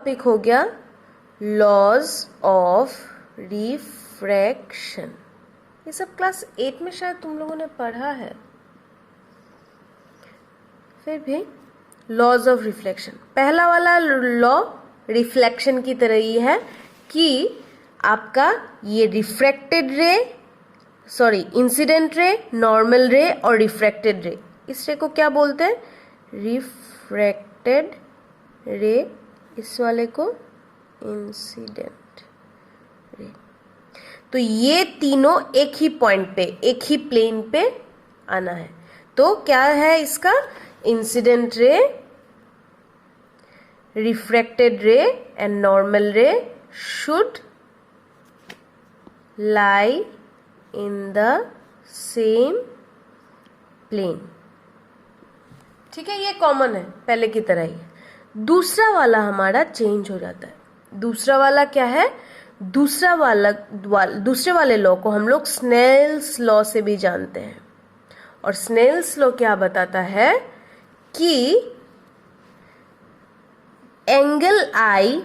Topic हो गया laws of refraction. ये सब क्लास 8 में शायद तुम लोगों ने पढ़ा है, फिर भी लॉज ऑफ रिफ्लेक्शन। पहला वाला लॉ रिफ्लेक्शन की तरह ही है कि आपका ये रिफ्रैक्टेड रे, इंसिडेंट रे, नॉर्मल रे और रिफ्रैक्टेड रे, इस रे को क्या बोलते हैं? रिफ्रैक्टेड रे, इस वाले को इंसिडेंट रे। तो ये तीनों एक ही पॉइंट पे, एक ही प्लेन पे आना है। तो क्या है इसका? Incident ray, refracted ray and normal ray should lie in the same plane. ठीक है, ये कॉमन है पहले की तरह ही। दूसरा वाला हमारा चेंज हो जाता है। दूसरा वाला क्या है? दूसरे वाले लॉ को हम लोग स्नेल्स लॉ से भी जानते हैं। और स्नेल्स लॉ क्या बताता है कि एंगल आई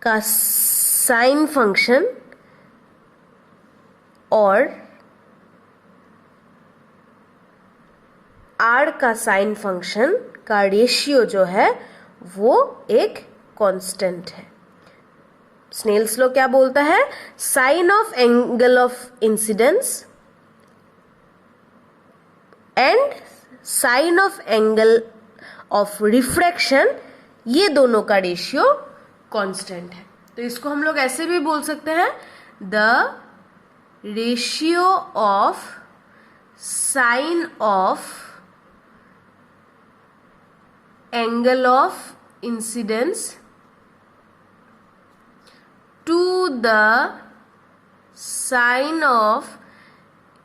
का साइन फंक्शन और आर का साइन फंक्शन का रेशियो जो है वो एक कांस्टेंट है। स्नेल्स लॉ क्या बोलता है? Sine of angle of incidence and sine of angle of refraction, ये दोनों का रेशियो कांस्टेंट है। तो इसको हम लोग ऐसे भी बोल सकते हैं, the ratio of sine of angle of incidence to the sine of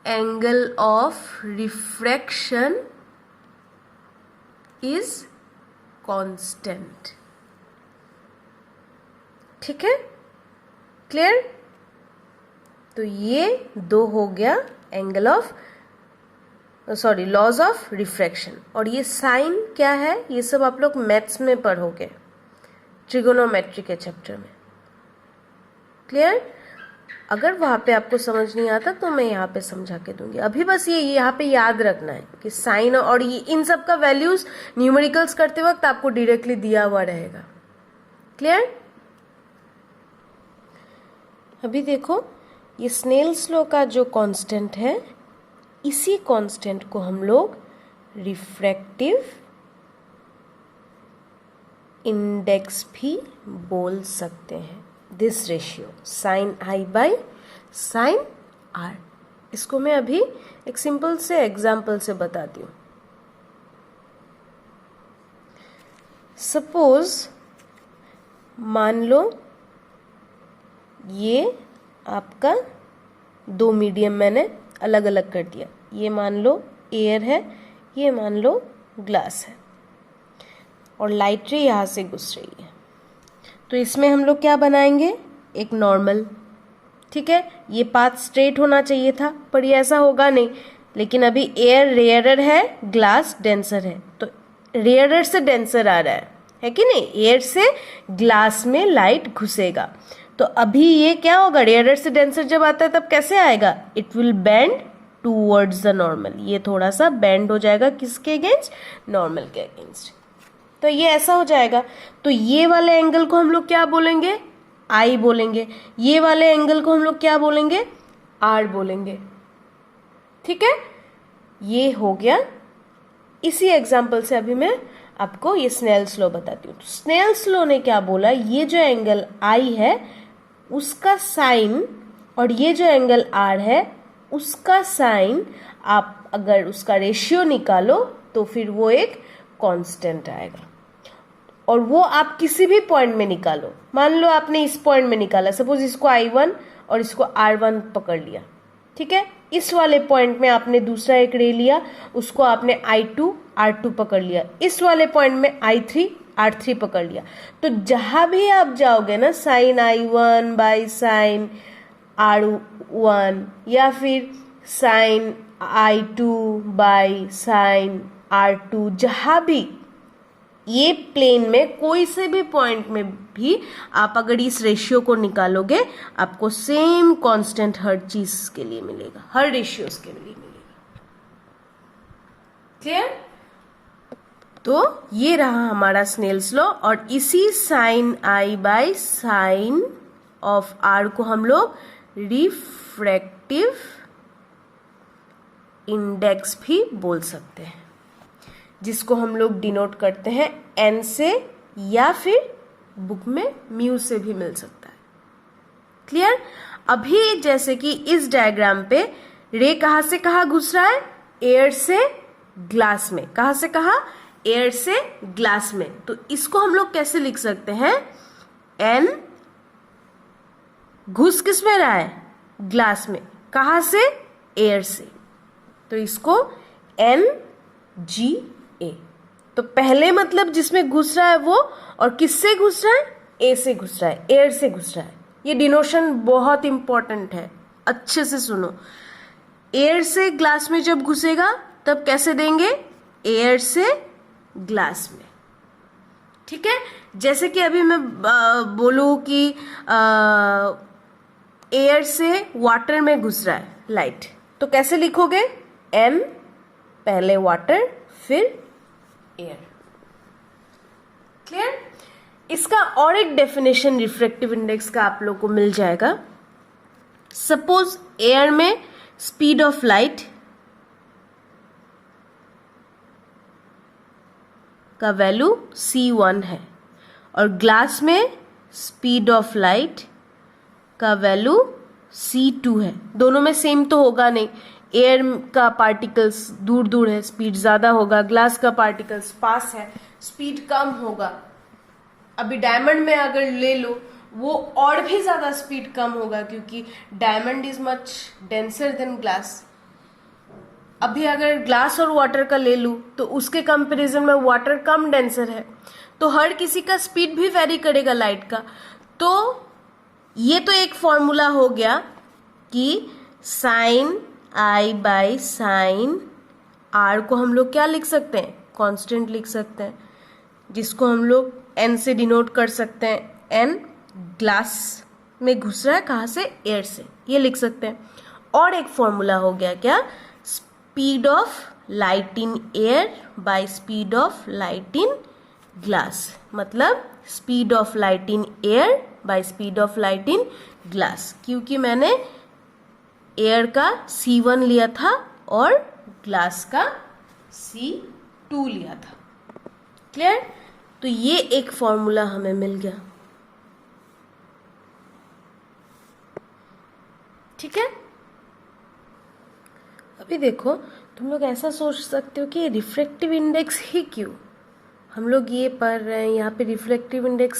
angle of refraction is constant। ठीक है, क्लियर? तो ये दो हो गया angle of laws of refraction. और ये साइन क्या है? ये सब आप लोग मैथ्स में पढ़ोगे, ट्रिगोनोमेट्री के चैप्टर में। क्लियर? अगर वहां पे आपको समझ नहीं आता तो मैं यहाँ पे समझा के दूंगी। अभी बस ये यहाँ पे याद रखना है कि साइन और ये इन सब का वैल्यूज न्यूमेरिकल्स करते वक्त आपको डायरेक्टली दिया हुआ रहेगा। क्लियर? अभी देखो, ये स्नेल्स लॉ का जो कांस्टेंट है, इसी कांस्टेंट को हम लोग रिफ्रैक्टिव इंडेक्स भी बोल सकते हैं। This ratio sine i by sine r, इसको मैं अभी एक सिंपल से एग्जाम्पल से बताती हूँ। सपोज मान लो ये आपका दो मीडियम मैंने अलग अलग कर दिया। ये मान लो एयर है, ये मान लो ग्लास है, और लाइट रे यहाँ से घुस रही है। तो इसमें हम लोग क्या बनाएंगे? एक नॉर्मल। ठीक है, ये पाथ स्ट्रेट होना चाहिए था, पर ये ऐसा होगा नहीं। लेकिन अभी एयर रेयरर है, ग्लास डेंसर है, तो रेयरर से डेंसर आ रहा है कि नहीं? एयर से ग्लास में लाइट घुसेगा। तो अभी ये क्या होगा? रेयरर से डेंसर जब आता है तब कैसे आएगा? It will bend towards the normal. ये थोड़ा सा बेंड हो जाएगा, किसके अगेंस्ट? नॉर्मल के अगेंस्ट। तो ये ऐसा हो जाएगा। तो ये वाले एंगल को हम लोग क्या बोलेंगे? आई बोलेंगे। ये वाले एंगल को हम लोग क्या बोलेंगे? आर बोलेंगे। ठीक है, ये हो गया। इसी एग्जाम्पल से अभी मैं आपको ये स्नेल्स लॉ बताती हूँ। तो स्नेल्स लॉ ने क्या बोला? ये जो एंगल आई है उसका साइन और ये जो एंगल आर है उसका साइन, आप अगर उसका रेशियो निकालो तो फिर वो एक कांस्टेंट आएगा। और वो आप किसी भी पॉइंट में निकालो। मान लो आपने इस पॉइंट में निकाला, सपोज इसको I1 और इसको R1 पकड़ लिया। ठीक है, इस वाले पॉइंट में आपने दूसरा एक रे लिया, उसको आपने I2 R2 पकड़ लिया। इस वाले पॉइंट में I3 R3 पकड़ लिया। तो जहां भी आप जाओगे ना, sign I1 by sine R1 या फिर sign I2 by sine R2, जहां भी ये प्लेन में कोई से भी पॉइंट में भी आप अगर इस रेशियो को निकालोगे आपको सेम कांस्टेंट हर चीज के लिए मिलेगा, हर रेशियोज के लिए मिलेगा। क्लियर? तो ये रहा हमारा स्नेल्स लॉ, और इसी sine i by sine of r को हम लोग रिफ्रैक्टिव इंडेक्स भी बोल सकते हैं, जिसको हम लोग डिनोट करते हैं एन से, या फिर बुक में म्यू से भी मिल सकता है। क्लियर? अभी जैसे कि इस डायग्राम पे रे कहां से कहां घुस रहा है? एयर से ग्लास में। कहां से कहां? एयर से ग्लास में। तो इसको हम लोग कैसे लिख सकते हैं? एन घुस किस में रहा है? ग्लास में। कहां से? एयर से। तो इसको एन जी ए। तो पहले मतलब जिसमें घुस रहा है वो, और किससे घुस रहा है? ए से घुस रहा है, एयर से घुस रहा है। ये डिनोशन बहुत इंपॉर्टेंट है, अच्छे से सुनो। एयर से ग्लास में जब घुसेगा तब कैसे देंगे? एयर से ग्लास में। ठीक है? जैसे कि अभी मैं बोलूं कि एयर से वाटर में घुस रहा है लाइट, तो कैसे लिखोगे? एन पहले वाटर फिर एयर। क्लियर? इसका और एक डेफिनेशन रिफ्रैक्टिव इंडेक्स का आप लोग को मिल जाएगा। सपोज एयर में स्पीड ऑफ लाइट का वैल्यू c1 है, और ग्लास में स्पीड ऑफ लाइट का वैल्यू c2 है। दोनों में सेम तो होगा नहीं, एयर का पार्टिकल्स दूर दूर है, स्पीड ज्यादा होगा, ग्लास का पार्टिकल्स पास है, स्पीड कम होगा। अभी डायमंड में अगर ले लो, वो और भी ज्यादा स्पीड कम होगा, क्योंकि diamond is much denser then glass. अभी अगर ग्लास और वाटर का ले लूं तो उसके कंपैरिजन में वाटर कम डेंसर है, तो हर किसी का स्पीड भी वेरी करेगा लाइट का। तो ये तो एक फॉर्मूला हो गया कि sine i by sine r को हम लोग क्या लिख सकते हैं? कांस्टेंट लिख सकते हैं, जिसको हम लोग एन से डिनोट कर सकते हैं। एन ग्लास में घुस रहा है, कहां से? एयर से, ये लिख सकते हैं। और एक फॉर्मूला हो गया क्या? Speed of light in air by speed of light in glass, मतलब speed of light in air by speed of light in glass, क्योंकि मैंने एयर का c1 लिया था और ग्लास का c2 लिया था। क्लियर? तो ये एक फॉर्मूला हमें मिल गया। ठीक है? अभी देखो, तुम लोग ऐसा सोच सकते हो कि रिफ्रैक्टिव इंडेक्स ही क्यों? हम लोग ये पढ़ रहे हैं, यहाँ पे रिफ्रैक्टिव इंडेक्स